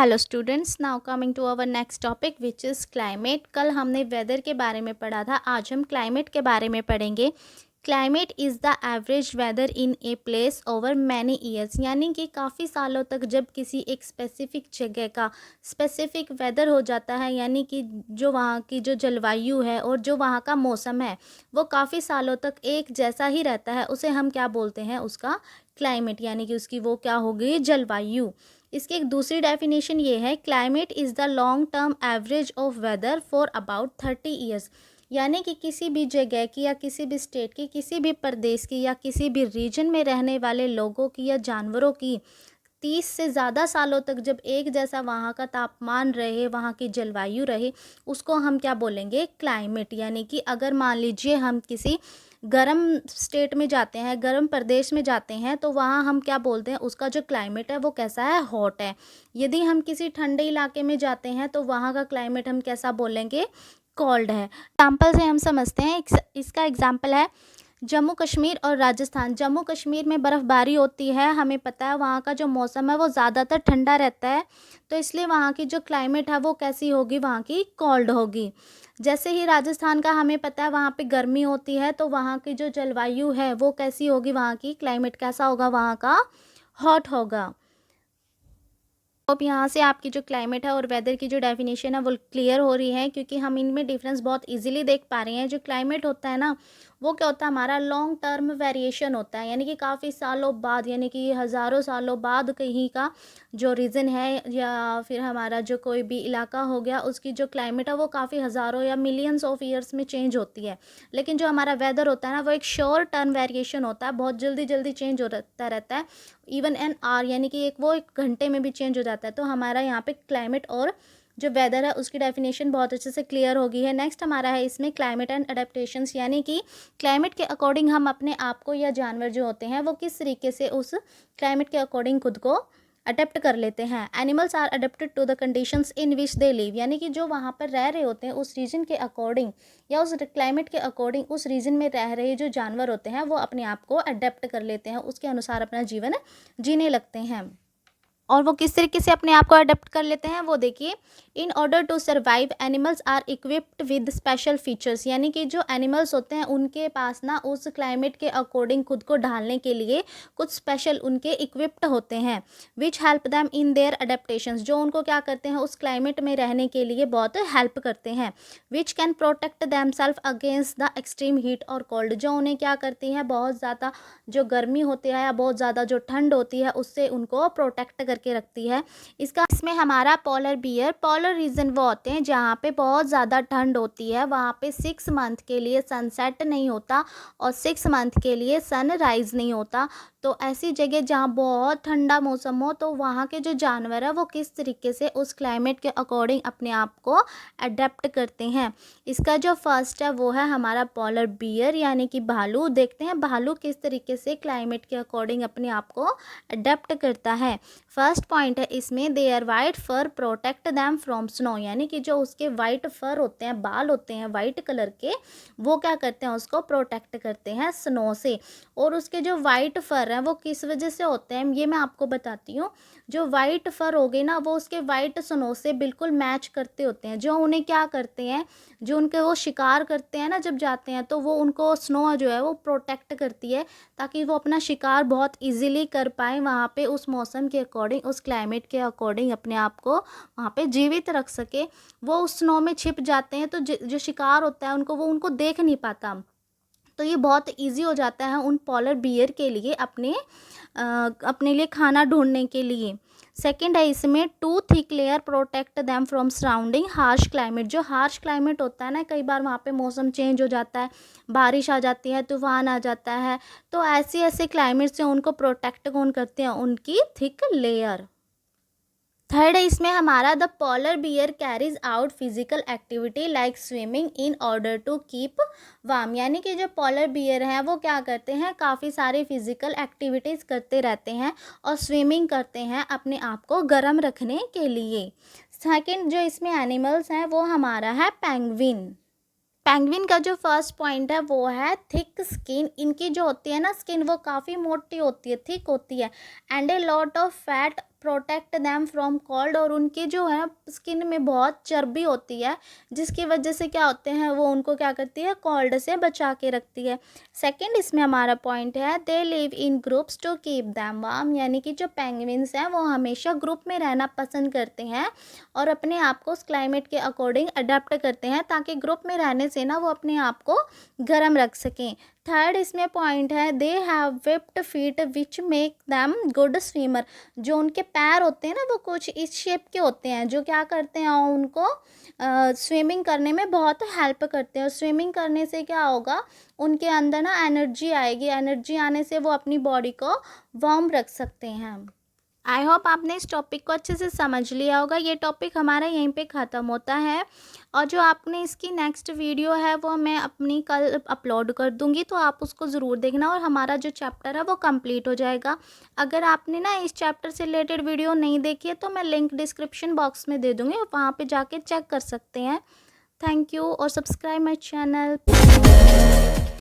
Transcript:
Hello students, now coming to our next topic which is climate. कल हमने weather के बारे में पढ़ा था, आज हम क्लाइमेट के बारे में पढ़ेंगे। Climate is the average weather in a place over many years, यानी कि काफ़ी सालों तक जब किसी एक स्पेसिफिक जगह का स्पेसिफिक वेदर हो जाता है, यानी कि जो वहाँ की जो जलवायु है और जो वहाँ का मौसम है वो काफ़ी सालों तक एक जैसा ही रहता है, उसे हम क्या बोलते हैं, उसका क्लाइमेट, यानी कि उसकी वो क्या होगी, जलवायु। इसकी एक दूसरी डेफिनेशन ये है, climate is the long term average of weather for about 30 years, यानी कि किसी भी जगह की या किसी भी स्टेट की, किसी भी प्रदेश की या किसी भी रीजन में रहने वाले लोगों की या जानवरों की 30 से ज़्यादा सालों तक जब एक जैसा वहाँ का तापमान रहे, वहाँ की जलवायु रहे, उसको हम क्या बोलेंगे, क्लाइमेट। यानी कि अगर मान लीजिए हम किसी गर्म स्टेट में जाते हैं, गर्म प्रदेश में जाते हैं, तो वहाँ हम क्या बोलते हैं, उसका जो क्लाइमेट है वो कैसा है, हॉट है। यदि हम किसी ठंडे इलाके में जाते हैं तो वहाँ का क्लाइमेट हम कैसा बोलेंगे, कोल्ड है। एग्जाम्पल से हम समझते हैं, इसका एग्जाम्पल है जम्मू कश्मीर और राजस्थान। जम्मू कश्मीर में बर्फ़बारी होती है, हमें पता है वहाँ का जो मौसम है वो ज़्यादातर ठंडा रहता है, तो इसलिए वहाँ की जो क्लाइमेट है वो कैसी होगी, वहाँ की कोल्ड होगी। जैसे ही राजस्थान का हमें पता है वहाँ पे गर्मी होती है, तो वहाँ की जो जलवायु है वो कैसी होगी, वहाँ की क्लाइमेट कैसा होगा, वहाँ का हॉट होगा। अब यहाँ से आपकी जो क्लाइमेट है और वेदर की जो डेफिनेशन है वो क्लियर हो रही है, क्योंकि हम इनमें डिफरेंस बहुत इजीली देख पा रहे हैं। जो क्लाइमेट होता है ना, वो क्या होता है, हमारा लॉन्ग टर्म वेरिएशन होता है, यानी कि काफ़ी सालों बाद, यानी कि हज़ारों सालों बाद कहीं का जो रीजन है या फिर हमारा जो कोई भी इलाका हो गया, उसकी जो क्लाइमेट है वो काफ़ी हज़ारों या मिलियंस ऑफ ईयर्स में चेंज होती है। लेकिन जो हमारा वेदर होता है ना, वो एक शॉर्ट टर्म वेरिएशन होता है, बहुत जल्दी जल्दी चेंज होता रहता है। इवन एन आवर, यानी कि एक घंटे में भी चेंज हो जाता है। तो हमारा यहाँ पे क्लाइमेट और जो वेदर है उसकी डेफिनेशन बहुत अच्छे से क्लियर हो गई है। नेक्स्ट हमारा है इसमें क्लाइमेट एंड अडेप्टेशंस, यानी कि क्लाइमेट के अकॉर्डिंग हम अपने आप को या जानवर जो होते हैं वो किस तरीके से उस क्लाइमेट के अकॉर्डिंग खुद को अडेप्ट कर लेते हैं। Animals are adapted to the conditions in which they live, यानी कि जो वहाँ पर रह रहे होते हैं उस रीजन के अकॉर्डिंग या उस क्लाइमेट के अकॉर्डिंग उस रीजन में रह रहे जो जानवर होते हैं वो अपने आप को अडेप्ट कर लेते हैं, उसके अनुसार अपना जीवन जीने लगते हैं। और वो किस तरीके से अपने आप को अडेप्ट कर लेते हैं वो देखिए, in order to survive animals are equipped with special features, यानी कि जो एनिमल्स होते हैं उनके पास ना उस क्लाइमेट के अकॉर्डिंग खुद को ढालने के लिए कुछ स्पेशल उनके इक्विप्ड होते हैं, which help them in their adaptations, जो उनको क्या करते हैं, उस क्लाइमेट में रहने के लिए बहुत हेल्प करते हैं। Which can protect them self against the extreme heat और कोल्ड, जो उन्हें क्या करती है, बहुत ज़्यादा जो गर्मी होती है या बहुत ज़्यादा जो ठंड होती है उससे उनको प्रोटेक्ट करके रखती है। इसमें हमारा पोलर बियर, पोलर रीजन वो होते हैं जहाँ पे बहुत ज़्यादा ठंड होती है, वहाँ पे 6 मंथ के लिए सनसेट नहीं होता और 6 मंथ के लिए सनराइज नहीं होता। तो ऐसी जगह जहाँ बहुत ठंडा मौसम हो, तो वहाँ के जो जानवर है वो किस तरीके से उस क्लाइमेट के अकॉर्डिंग अपने आप को अडेप्ट करते हैं। इसका जो फर्स्ट है वो है हमारा पोलर बियर, यानी कि भालू। देखते हैं भालू किस तरीके से क्लाइमेट के अकॉर्डिंग अपने आप को अडेप्ट करता है। फर्स्ट पॉइंट है इसमें, their white fur protect them from snow, यानी कि जो उसके वाइट फर होते हैं, बाल होते हैं वाइट कलर के, वो क्या करते हैं, उसको प्रोटेक्ट करते हैं स्नो से। और उसके जो वाइट फर हैं वो किस वजह से होते हैं, ये मैं आपको बताती हूँ। जो वाइट फर हो गए ना, वो उसके वाइट स्नो से बिल्कुल मैच करते होते हैं, जो उन्हें क्या करते हैं, जो उनके वो शिकार करते हैं ना जब जाते हैं, तो वो उनको स्नो जो है वो प्रोटेक्ट करती है, ताकि वो अपना शिकार बहुत इजीली कर पाए वहाँ पे, उस मौसम के अकॉर्डिंग, उस क्लाइमेट के अकॉर्डिंग अपने आप को वहाँ पे जीवित रख सके। वो उस स्नो में छिप जाते हैं, तो जो शिकार होता है उनको, वो उनको देख नहीं पाता। तो ये बहुत इजी हो जाता है उन पोलर बियर के लिए अपने लिए खाना ढूंढने के लिए। सेकंड है इसमें, two thick layer protect them from surrounding harsh climate. जो हार्श क्लाइमेट होता है ना, कई बार वहाँ पे मौसम चेंज हो जाता है, बारिश आ जाती है, तूफान आ जाता है, तो ऐसे ऐसे क्लाइमेट से उनको प्रोटेक्ट कौन करते हैं, उनकी थिक लेयर। थर्ड है इसमें हमारा, the polar bear carries out physical activity like swimming in order to keep warm, यानी कि जो पोलर बियर हैं वो क्या करते हैं, काफ़ी सारी फिजिकल एक्टिविटीज़ करते रहते हैं और स्विमिंग करते हैं अपने आप को गर्म रखने के लिए। सेकंड जो इसमें एनिमल्स हैं वो हमारा है पेंगुइन। पेंगुइन का जो फर्स्ट पॉइंट है वो है थिक स्किन। इनकी जो होती है ना स्किन, वो काफ़ी मोटी होती है, थिक होती है, and a lot of fat protect them from cold, और उनकी जो है स्किन में बहुत चर्बी होती है जिसकी वजह से क्या होते हैं वो उनको क्या करती है, कोल्ड से बचा के रखती है। सेकंड इसमें हमारा पॉइंट है they live in groups to keep them warm, यानी कि जो पेंगुइन्स हैं वो हमेशा ग्रुप में रहना पसंद करते हैं और अपने आप को उस क्लाइमेट के अकॉर्डिंग अडेप्ट करते हैं ताकि ग्रुप में रहने से ना वो अपने आप को गर्म रख सकें। थर्ड इसमें पॉइंट है they have webbed feet which make them good swimmer, जो उनके पैर होते हैं ना वो कुछ इस शेप के होते हैं जो क्या करते हैं उनको स्विमिंग करने में बहुत हेल्प करते हैं। और स्विमिंग करने से क्या होगा, उनके अंदर ना एनर्जी आएगी, एनर्जी आने से वो अपनी बॉडी को वार्म रख सकते हैं। आई होप आपने इस टॉपिक को अच्छे से समझ लिया होगा। ये टॉपिक हमारा यहीं पे ख़त्म होता है और जो आपने इसकी नेक्स्ट वीडियो है वो मैं अपनी कल अपलोड कर दूंगी, तो आप उसको ज़रूर देखना और हमारा जो चैप्टर है वो कंप्लीट हो जाएगा। अगर आपने ना इस चैप्टर से रिलेटेड वीडियो नहीं देखी है तो मैं लिंक डिस्क्रिप्शन बॉक्स में दे दूँगी, वहाँ पर जाके चेक कर सकते हैं। थैंक यू और सब्सक्राइब माई चैनल।